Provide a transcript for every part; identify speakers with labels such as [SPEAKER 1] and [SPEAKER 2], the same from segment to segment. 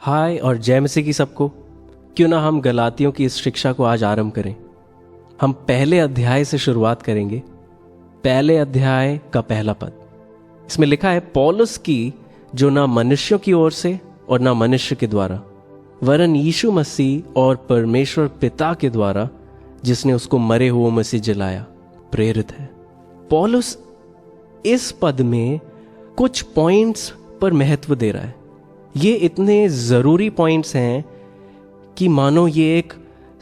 [SPEAKER 1] हाय और जय मसीह की सबको। क्यों ना हम गलातियों की इस शिक्षा को आज आरंभ करें। हम पहले अध्याय से शुरुआत करेंगे। पहले अध्याय का पहला पद, इसमें लिखा है, पौलुस की जो ना मनुष्यों की ओर से और ना मनुष्य के द्वारा वरन यीशु मसीह और परमेश्वर पिता के द्वारा जिसने उसको मरे हुओं में से जिलाया प्रेरित है। पौलुस इस पद में कुछ पॉइंट्स पर महत्व दे रहा है। ये इतने जरूरी पॉइंट्स हैं कि मानो ये एक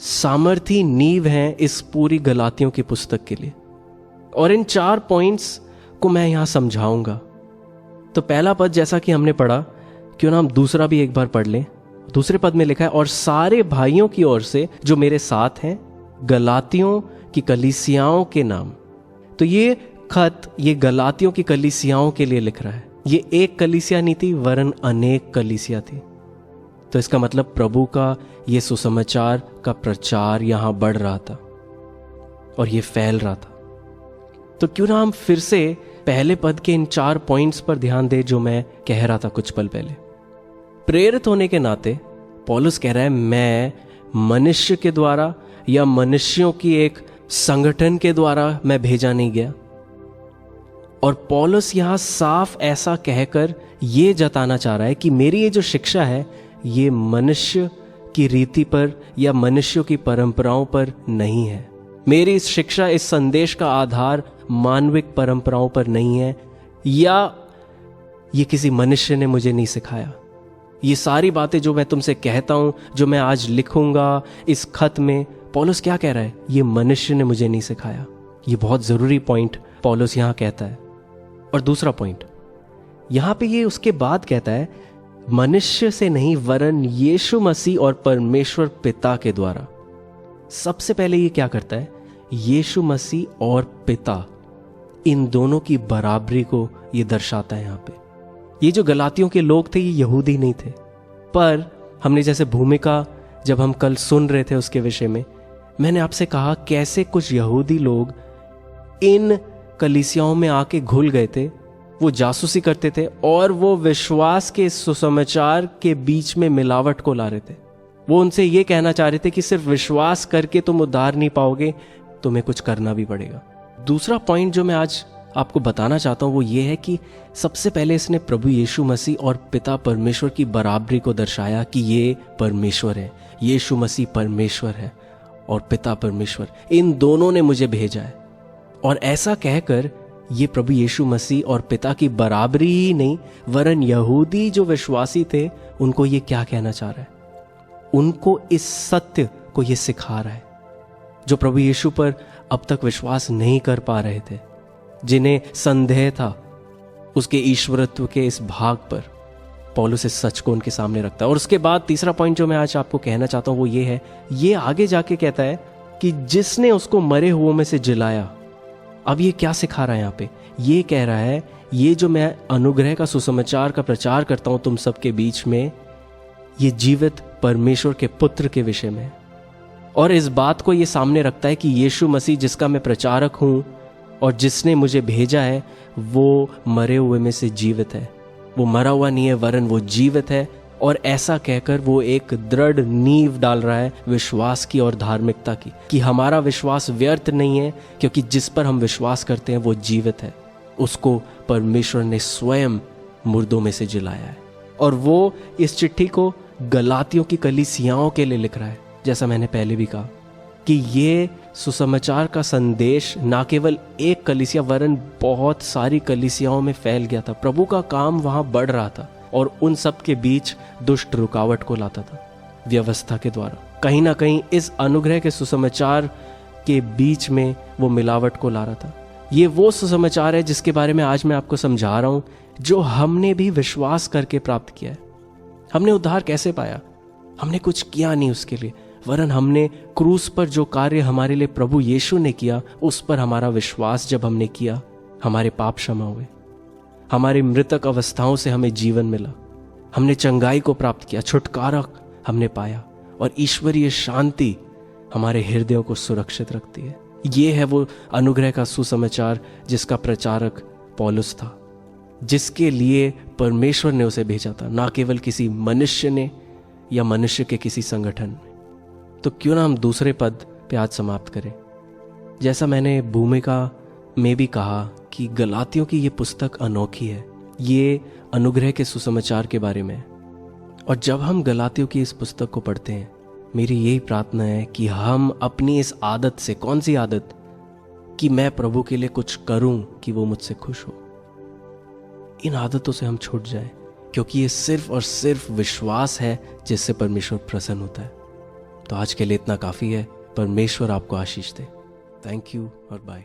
[SPEAKER 1] सामर्थी नींव है इस पूरी गलातियों की पुस्तक के लिए। और इन 4 पॉइंट्स को मैं यहां समझाऊंगा। तो पहला पद जैसा कि हमने पढ़ा, क्यों ना हम दूसरा भी एक बार पढ़ लें। दूसरे पद में लिखा है, और सारे भाइयों की ओर से जो मेरे साथ हैं गलातियों की कलीसियाओं के नाम। तो ये खत ये गलातियों की कलीसियाओं के लिए लिख रहा है। ये एक कलीसिया नहीं थी वरन अनेक कलीसिया थी। तो इसका मतलब प्रभु का ये सुसमाचार का प्रचार यहां बढ़ रहा था और ये फैल रहा था। तो क्यों ना हम फिर से पहले पद के इन 4 पॉइंट्स पर ध्यान दें जो मैं कह रहा था कुछ पल पहले। प्रेरित होने के नाते पौलुस कह रहा है, मैं मनुष्य के द्वारा या मनुष्यों की एक संगठन के द्वारा मैं भेजा नहीं गया। और पौलुस यहां साफ ऐसा कहकर यह जताना चाह रहा है कि मेरी ये जो शिक्षा है ये मनुष्य की रीति पर या मनुष्यों की परंपराओं पर नहीं है। मेरी इस शिक्षा, इस संदेश का आधार मानविक परंपराओं पर नहीं है या ये किसी मनुष्य ने मुझे नहीं सिखाया। ये सारी बातें जो मैं तुमसे कहता हूं, जो मैं आज लिखूंगा इस खत में, पौलुस क्या कह रहा है, ये मनुष्य ने मुझे नहीं सिखाया। ये बहुत जरूरी पॉइंट पौलुस यहां कहता है। और दूसरा पॉइंट यहां पे ये उसके बाद कहता है, मनुष्य से नहीं वरन यीशु मसीह और परमेश्वर पिता के द्वारा। सबसे पहले ये क्या करता है, यीशु मसीह और पिता, इन दोनों की बराबरी को ये दर्शाता है। यहां पे ये जो गलातियों के लोग थे ये यहूदी नहीं थे, पर हमने जैसे भूमिका जब हम कल सुन रहे थे उसके विषय में, मैंने आपसे कहा कैसे कुछ यहूदी लोग इन कलीसियाओं में आके घुल गए थे। वो जासूसी करते थे और वो विश्वास के सुसमाचार के बीच में मिलावट को ला रहे थे। वो उनसे ये कहना चाह रहे थे कि सिर्फ विश्वास करके तुम उद्धार नहीं पाओगे, तुम्हें कुछ करना भी पड़ेगा। दूसरा पॉइंट जो मैं आज आपको बताना चाहता हूं वो ये है कि सबसे पहले इसने प्रभु यीशु मसीह और पिता परमेश्वर की बराबरी को दर्शाया कि ये परमेश्वर है, यीशु मसीह परमेश्वर है और पिता परमेश्वर, इन दोनों ने मुझे भेजा है। और ऐसा कहकर ये प्रभु यीशु मसीह और पिता की बराबरी ही नहीं वरन यहूदी जो विश्वासी थे उनको ये क्या कहना चाह रहा है, उनको इस सत्य को ये सिखा रहा है जो प्रभु यीशु पर अब तक विश्वास नहीं कर पा रहे थे, जिन्हें संदेह था उसके ईश्वरत्व के इस भाग पर। पौलुस इस सच को उनके सामने रखता है। और उसके बाद तीसरा पॉइंट जो मैं आज आपको कहना चाहता हूं वो ये है, ये आगे जाके कहता है कि जिसने उसको मरे हुओं में से जिलाया। अब ये क्या सिखा रहा है यहाँ पे, ये कह रहा है ये जो मैं अनुग्रह का सुसमाचार का प्रचार करता हूं तुम सबके बीच में, ये जीवित परमेश्वर के पुत्र के विषय में। और इस बात को ये सामने रखता है कि यीशु मसीह जिसका मैं प्रचारक हूं और जिसने मुझे भेजा है वो मरे हुए में से जीवित है। वो मरा हुआ नहीं है वरन वो जीवित है। और ऐसा कहकर वो एक दृढ़ नींव डाल रहा है विश्वास की और धार्मिकता की, कि हमारा विश्वास व्यर्थ नहीं है क्योंकि जिस पर हम विश्वास करते हैं वो जीवित है। उसको परमेश्वर ने स्वयं मुर्दों में से जिलाया है। और वो इस चिट्ठी को गलातियों की कलीसियाओं के लिए लिख रहा है। जैसा मैंने पहले भी कहा कि ये सुसमाचार का संदेश ना केवल एक कलीसिया वरन बहुत सारी कलीसियाओं में फैल गया था। प्रभु का काम वहां बढ़ रहा था और उन सब के बीच दुष्ट रुकावट को लाता था व्यवस्था के द्वारा। कहीं ना कहीं इस अनुग्रह के सुसमाचार के बीच में वो मिलावट को ला रहा था। ये वो सुसमाचार है जिसके बारे में आज मैं आपको समझा रहा हूं, जो हमने भी विश्वास करके प्राप्त किया है। हमने उद्धार कैसे पाया, हमने कुछ किया नहीं उसके लिए, वरन हमने क्रूस पर जो कार्य हमारे लिए प्रभु यीशु ने किया उस पर हमारा विश्वास जब हमने किया, हमारे पाप क्षमा हुए, हमारी मृतक अवस्थाओं से हमें जीवन मिला, हमने चंगाई को प्राप्त किया, छुटकारा हमने पाया और ईश्वरीय शांति हमारे हृदयों को सुरक्षित रखती है। ये है वो अनुग्रह का सुसमाचार जिसका प्रचारक पौलुस था, जिसके लिए परमेश्वर ने उसे भेजा था, ना केवल किसी मनुष्य ने या मनुष्य के किसी संगठन में। तो क्यों ना हम दूसरे पद पे आज समाप्त करें। जैसा मैंने भूमिका में भी कहा कि गलातियों की ये पुस्तक अनोखी है, ये अनुग्रह के सुसमाचार के बारे में है। और जब हम गलातियों की इस पुस्तक को पढ़ते हैं, मेरी यही प्रार्थना है कि हम अपनी इस आदत से, कौन सी आदत, कि मैं प्रभु के लिए कुछ करूं कि वो मुझसे खुश हो, इन आदतों से हम छूट जाएं, क्योंकि ये सिर्फ और सिर्फ विश्वास है जिससे परमेश्वर प्रसन्न होता है। तो आज के लिए इतना काफी है। परमेश्वर आपको आशीष दे। थैंक यू और बाय।